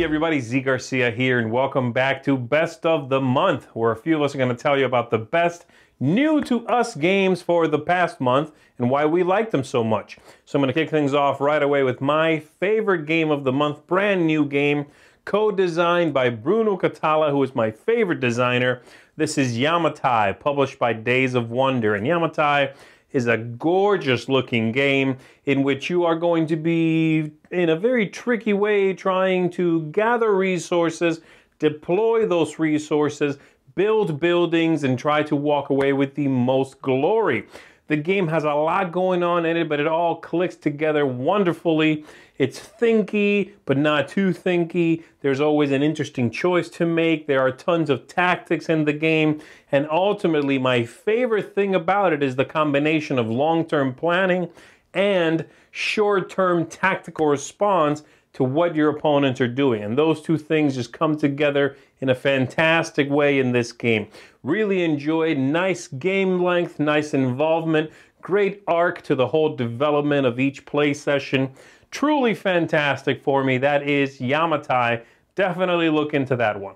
everybody, Z Garcia here, and welcome back to Best of the Month, where a few of us are going to tell you about the best new to us games for the past month and why we like them so much. So I'm going to kick things off right away with my favorite game of the month, brand new game, co-designed by Bruno Catala, who is my favorite designer. This is Yamatai, published by Days of Wonder, and Yamatai is a gorgeous looking game in which you are going to be, in a very tricky way, trying to gather resources, deploy those resources, build buildings, and try to walk away with the most glory. The game has a lot going on in it, but it all clicks together wonderfully. It's thinky, but not too thinky. There's always an interesting choice to make. There are tons of tactics in the game. And ultimately, my favorite thing about it is the combination of long-term planning and short-term tactical response to what your opponents are doing. And those two things just come together in a fantastic way in this game. Really enjoyed, nice game length, nice involvement, great arc to the whole development of each play session. Truly fantastic for me. That is Yamatai. Definitely look into that one.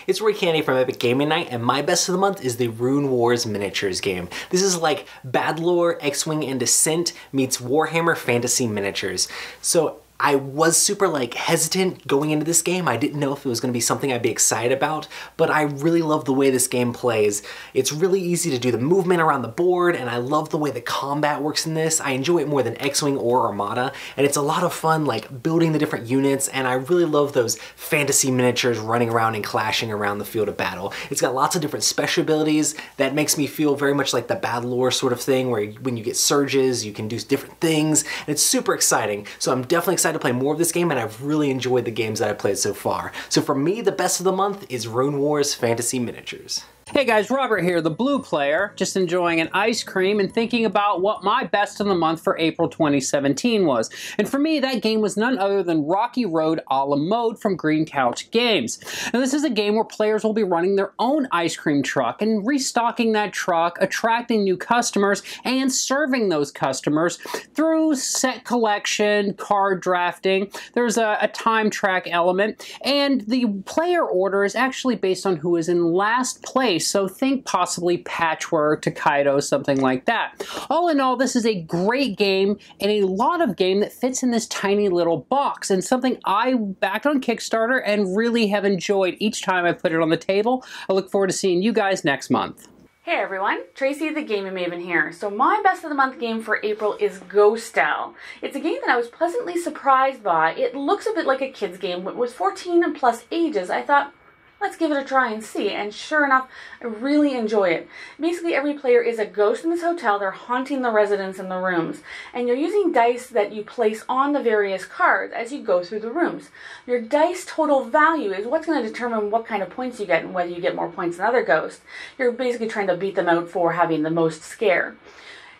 It's Roy Candy from Epic Gaming Night, and my best of the month is the Rune Wars miniatures game. This is like Bad Lore, X-Wing, and Descent meets Warhammer Fantasy Miniatures. So I was super hesitant going into this game. I didn't know if it was going to be something I'd be excited about, but I really love the way this game plays. It's really easy to do the movement around the board, and I love the way the combat works in this. I enjoy it more than X-Wing or Armada, and it's a lot of fun building the different units, and I really love those fantasy miniatures running around and clashing around the field of battle. It's got lots of different special abilities that makes me feel very much like the Bad Lore sort of thing, where when you get surges, you can do different things, and it's super exciting. So I'm definitely excited to play more of this game, and I've really enjoyed the games that I've played so far. So for me, the best of the month is Rune Wars Fantasy Miniatures. Hey guys, Robert here, the blue player, just enjoying an ice cream and thinking about what my best of the month for April 2017 was. And for me, that game was none other than Rocky Road a la Mode from Green Couch Games. Now this is a game where players will be running their own ice cream truck and restocking that truck, attracting new customers, and serving those customers through set collection, card drafting. There's a time track element, and the player order is actually based on who is in last place. So think possibly Patchwork, Takedo, something like that. All in all, this is a great game and a lot of game that fits in this tiny little box, and something I backed on Kickstarter and really have enjoyed each time I put it on the table. I look forward to seeing you guys next month. Hey everyone, Tracy the Gaming Maven here. So my best of the month game for April is Ghostel. It's a game that I was pleasantly surprised by. It looks a bit like a kid's game, but with 14 and plus ages, I thought, let's give it a try and see. And sure enough, I really enjoy it. Basically, every player is a ghost in this hotel. They're haunting the residents in the rooms. And you're using dice that you place on the various cards as you go through the rooms. Your dice total value is what's going to determine what kind of points you get and whether you get more points than other ghosts. You're basically trying to beat them out for having the most scare.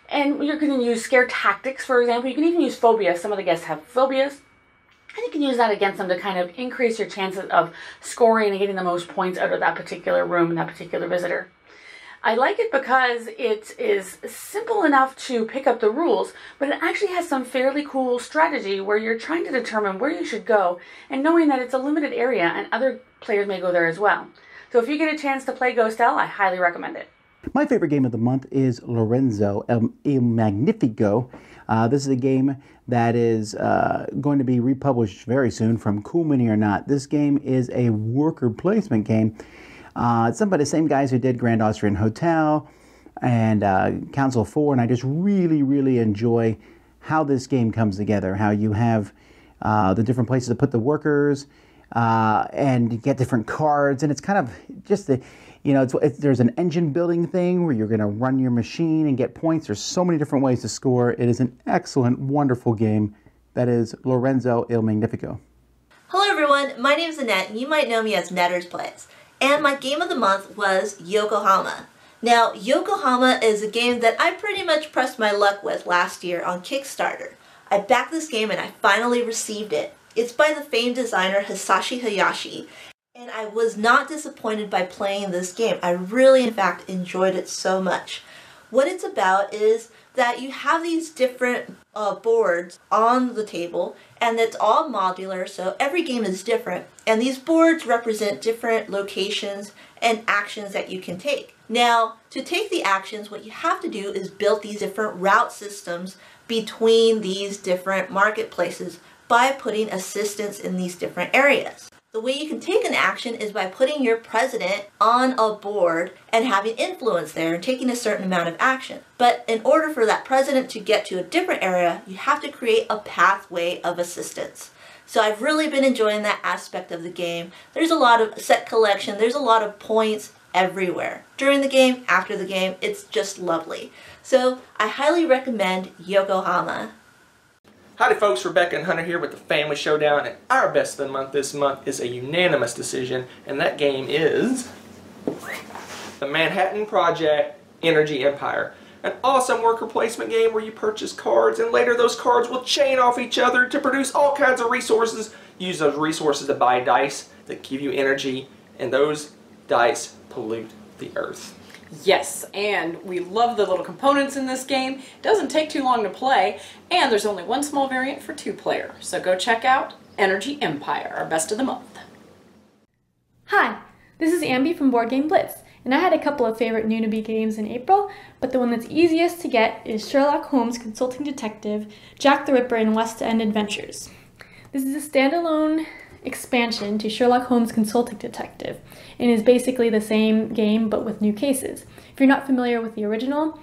And you're going to use scare tactics, for example. You can even use phobias. Some of the guests have phobias. And you can use that against them to kind of increase your chances of scoring and getting the most points out of that particular room and that particular visitor. I like it because it is simple enough to pick up the rules, but it actually has some fairly cool strategy where you're trying to determine where you should go and knowing that it's a limited area and other players may go there as well. So if you get a chance to play Ghostel, I highly recommend it. My favorite game of the month is Lorenzo Il Magnifico. This is a game that is going to be republished very soon from Cool Mini or Not. This game is a worker placement game. It's done by the same guys who did Grand Austrian Hotel and Council 4, and I just really enjoy how this game comes together, how you have the different places to put the workers, and you get different cards, and it's kind of just the, there's an engine building thing where you're going to run your machine and get points. There's so many different ways to score. It is an excellent, wonderful game. That is Lorenzo Il Magnifico. Hello everyone, my name is Annette, and you might know me as Netters Plays. And my game of the month was Yokohama. Now, Yokohama is a game that I pretty much pressed my luck with last year on Kickstarter. I backed this game and I finally received it. It's by the famed designer Hisashi Hayashi, and I was not disappointed by playing this game. I really, in fact, enjoyed it so much. What it's about is that you have these different boards on the table, and it's all modular, so every game is different. And these boards represent different locations and actions that you can take. Now, to take the actions, what you have to do is build these different route systems between these different marketplaces by putting assistants in these different areas. The way you can take an action is by putting your president on a board and having influence there and taking a certain amount of action. But in order for that president to get to a different area, you have to create a pathway of assistance. So I've really been enjoying that aspect of the game. There's a lot of set collection, there's a lot of points everywhere. During the game, after the game, it's just lovely. So I highly recommend Yokohama. Howdy folks, Rebecca and Hunter here with the Family Showdown, and our best of the month this month is a unanimous decision, and that game is the Manhattan Project Energy Empire. An awesome worker placement game where you purchase cards and later those cards will chain off each other to produce all kinds of resources. Use those resources to buy dice that give you energy, and those dice pollute the earth. Yes, and we love the little components in this game. It doesn't take too long to play, and there's only one small variant for 2-player. So go check out Energy Empire, our best of the month. Hi, this is Ambi from Board Game Blitz, and I had a couple of favorite new-to-be games in April, but the one that's easiest to get is Sherlock Holmes Consulting Detective, Jack the Ripper and West End Adventures. This is a standalone expansion to Sherlock Holmes Consulting Detective and is basically the same game but with new cases. If you're not familiar with the original,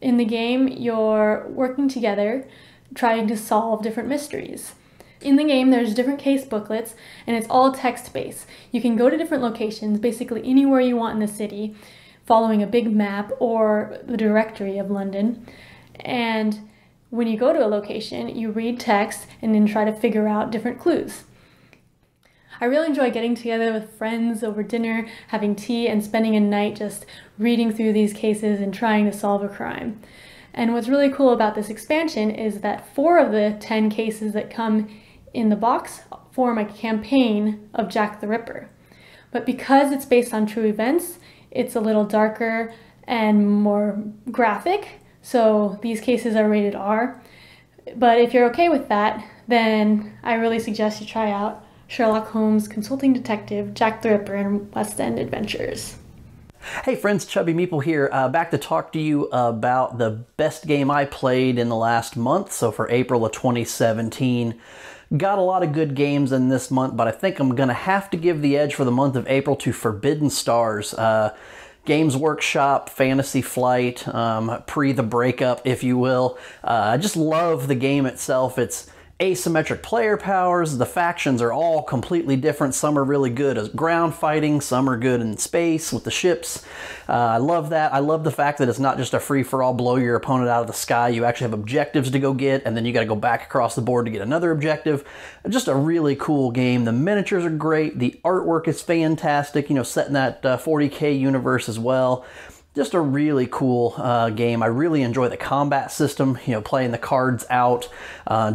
in the game you're working together trying to solve different mysteries. In the game there's different case booklets and it's all text-based. You can go to different locations, basically anywhere you want in the city, following a big map or the directory of London, and when you go to a location you read text and then try to figure out different clues. I really enjoy getting together with friends over dinner, having tea, and spending a night just reading through these cases and trying to solve a crime. And what's really cool about this expansion is that 4 of the 10 cases that come in the box form a campaign of Jack the Ripper. But because it's based on true events, it's a little darker and more graphic, so these cases are rated R. But if you're okay with that, then I really suggest you try out Sherlock Holmes Consulting Detective, Jack the Ripper, and West End Adventures. Hey friends, Chubby Meeple here, back to talk to you about the best game I played in the last month, so for April of 2017. Got a lot of good games in this month, but I think I'm going to have to give the edge for the month of April to Forbidden Stars. Games Workshop, Fantasy Flight, pre the breakup, if you will. I just love the game itself. It's asymmetric player powers. The factions are all completely different. Some are really good at ground fighting, some are good in space with the ships. I love that. I love the fact that it's not just a free-for-all blow your opponent out of the sky. You actually have objectives to go get, and then you got to go back across the board to get another objective. Just a really cool game. The miniatures are great. The artwork is fantastic, you know, set in that 40K universe as well. Just a really cool game. I really enjoy the combat system, you know, playing the cards out,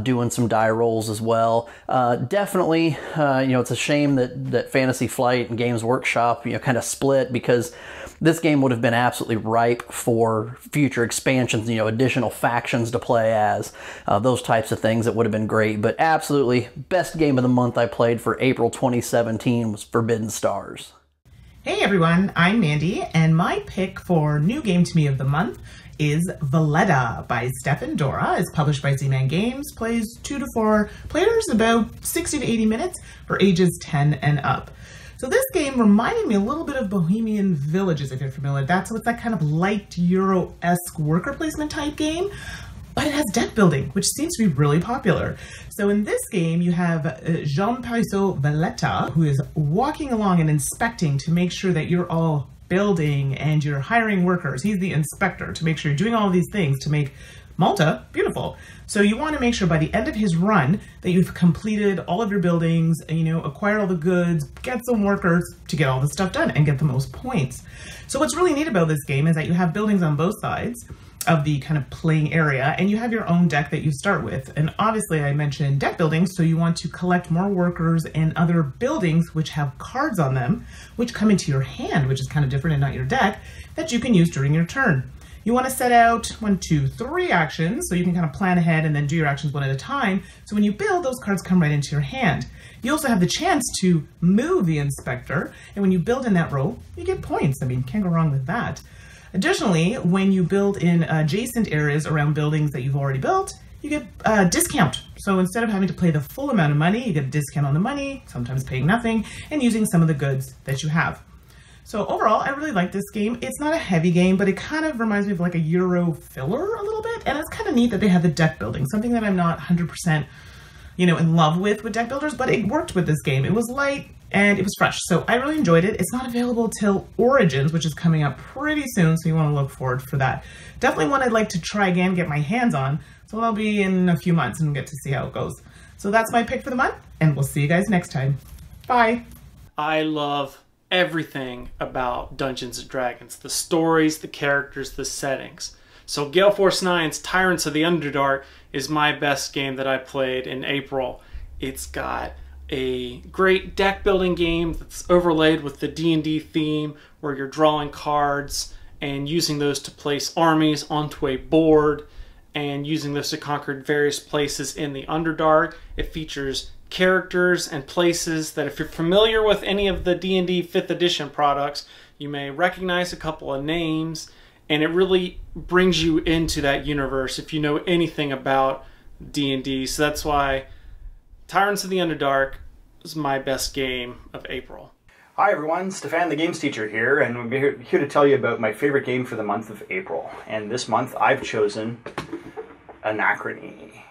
doing some die rolls as well. Definitely, you know, it's a shame that Fantasy Flight and Games Workshop, you know, kind of split, because this game would have been absolutely ripe for future expansions, you know, additional factions to play as, those types of things. It would have been great, but absolutely best game of the month I played for April 2017 was Forbidden Stars. Hey everyone, I'm Mandy, and my pick for new game to me of the month is Valletta by Stefan. Dora. It's published by Z-Man Games, plays 2 to 4 players, about 60 to 80 minutes for ages 10 and up. So this game reminded me a little bit of Bohemian Villages, if you're familiar. So it's that kind of light Euro-esque worker placement type game, but it has deck building, which seems to be really popular. So in this game, you have Jean-Pierre Valletta, who is walking along and inspecting to make sure that you're all building and you're hiring workers. He's the inspector to make sure you're doing all of these things to make Malta beautiful. So you want to make sure by the end of his run that you've completed all of your buildings and, you know, acquired all the goods, get some workers to get all the stuff done and get the most points. So what's really neat about this game is that you have buildings on both sides of the kind of playing area, and you have your own deck that you start with. And obviously I mentioned deck building, so you want to collect more workers and other buildings which have cards on them, which come into your hand, which is kind of different and not your deck, that you can use during your turn. You want to set out 1, 2, 3 actions, so you can kind of plan ahead and then do your actions one at a time. So when you build, those cards come right into your hand. You also have the chance to move the inspector, and when you build in that row, you get points. I mean, can't go wrong with that. Additionally, when you build in adjacent areas around buildings that you've already built, you get a discount. So instead of having to pay the full amount of money, you get a discount on the money, sometimes paying nothing, and using some of the goods that you have. So overall, I really like this game. It's not a heavy game, but it kind of reminds me of like a Euro filler a little bit, and it's kind of neat that they have the deck building, something that I'm not 100% in love with deck builders, but it worked with this game. It was light and it was fresh, so I really enjoyed it. It's not available till Origins, which is coming up pretty soon, so you want to look forward for that. Definitely one I'd like to try again, get my hands on, so that'll be in a few months and we'll get to see how it goes. So that's my pick for the month, and we'll see you guys next time. Bye! I love everything about Dungeons & Dragons. The stories, the characters, the settings. So Gale Force 9's Tyrants of the Underdark is my best game that I played in April. It's got a great deck building game that's overlaid with the D&D theme where you're drawing cards and using those to place armies onto a board and using those to conquer various places in the Underdark. It features characters and places that if you're familiar with any of the D&D 5th edition products, you may recognize a couple of names, and it really brings you into that universe if you know anything about D&D. So that's why Tyrants of the Underdark is my best game of April. Hi everyone, Stefan the Games Teacher here, and I'm here to tell you about my favorite game for the month of April. And this month I've chosen Anachrony.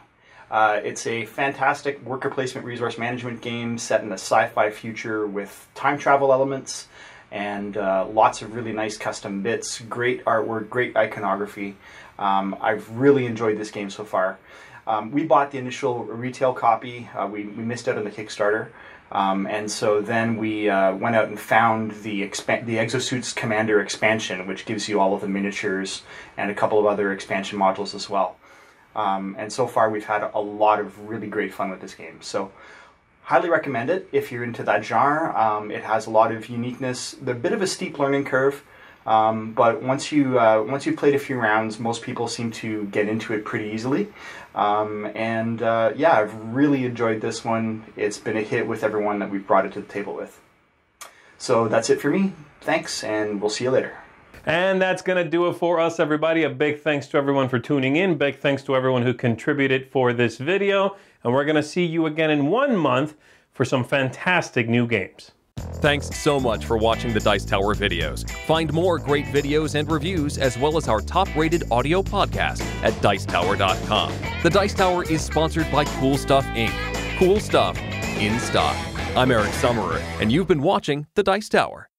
It's a fantastic worker placement resource management game set in a sci-fi future with time travel elements and lots of really nice custom bits, great artwork, great iconography. I've really enjoyed this game so far. We bought the initial retail copy. We missed out on the Kickstarter. And so then we went out and found the Exosuits Commander expansion, which gives you all of the miniatures and a couple of other expansion modules as well. And so far we've had a lot of really great fun with this game. So highly recommend it if you're into that genre. It has a lot of uniqueness, a bit of a steep learning curve, but once you've played a few rounds, most people seem to get into it pretty easily. Yeah, I've really enjoyed this one. It's been a hit with everyone that we've brought it to the table with. So that's it for me. Thanks, and we'll see you later. And that's going to do it for us, everybody. A big thanks to everyone for tuning in. Big thanks to everyone who contributed for this video. And we're going to see you again in 1 month for some fantastic new games. Thanks so much for watching the Dice Tower videos. Find more great videos and reviews, as well as our top-rated audio podcast at Dicetower.com. The Dice Tower is sponsored by Cool Stuff Inc. Cool stuff in stock. I'm Eric Summerer, and you've been watching the Dice Tower.